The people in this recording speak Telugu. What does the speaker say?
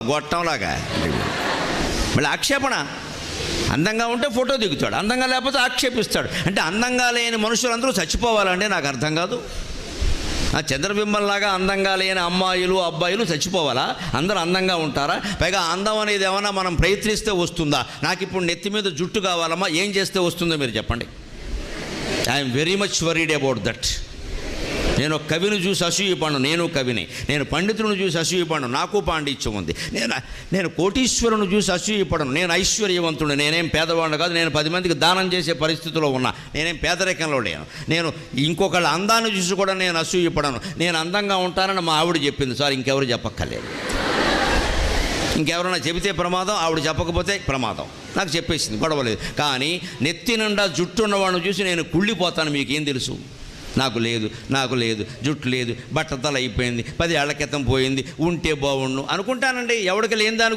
గొట్టంలాగా. మళ్ళీ ఆక్షేపణ. అందంగా ఉంటే ఫోటో దిగుతాడు, అందంగా లేకపోతే ఆక్షేపిస్తాడు. అంటే అందంగా లేని మనుషులందరూ చచ్చిపోవాలంటే నాకు అర్థం కాదు. ఆ చంద్రబింబంలాగా అందంగా లేని అమ్మాయిలు అబ్బాయిలు చచ్చిపోవాలా? అందరూ అందంగా ఉంటారా? పైగా అందం అనేది ఏమన్నా మనం ప్రయత్నిస్తే వస్తుందా? నాకు ఇప్పుడు నెత్తి మీద జుట్టు కావాలమ్మా, ఏం చేస్తే వస్తుందో మీరు చెప్పండి. I'm very much worried about that. నేను కవిని చూసి అసూయపడను, నేను కవిని. నేను పండితులను చూసి అసూయపడను, నాకు పాండిత్యం ఉంది. నేను కోటీశ్వరుని చూసి అసూయపడను, నేను ఐశ్వర్యవంతుడు. నేనేం పేదవాడిని కాదు, నేను 10 మందికి దానం చేసే పరిస్థితిలో ఉన్నా. నేనేం పేదరికంలో లేను. నేను ఇంకొకళ్ళ అందాన్ని చూసి కూడా నేను అసూయపడను. నేను అందంగా ఉంటానని మా ఆవిడ చెప్పింది సార్, ఇంకెవరు చెప్పక్కర్లేదు. ఇంకెవరైనా చెబితే ప్రమాదం, ఆవిడ చెప్పకపోతే ప్రమాదం. నాకు చెప్పేసింది, గొడవలేదు. కానీ నెత్తి నిండా జుట్టు ఉన్నవాడిని చూసి నేను కుళ్ళిపోతాను. మీకేం తెలుసు? నాకు లేదు, జుట్టు లేదు, బట్టతల అయిపోయింది, 10 ఏళ్ల క్రితం పోయింది, ఉంటే బాగుండు అనుకుంటానండి. ఎవరికి లేని దాని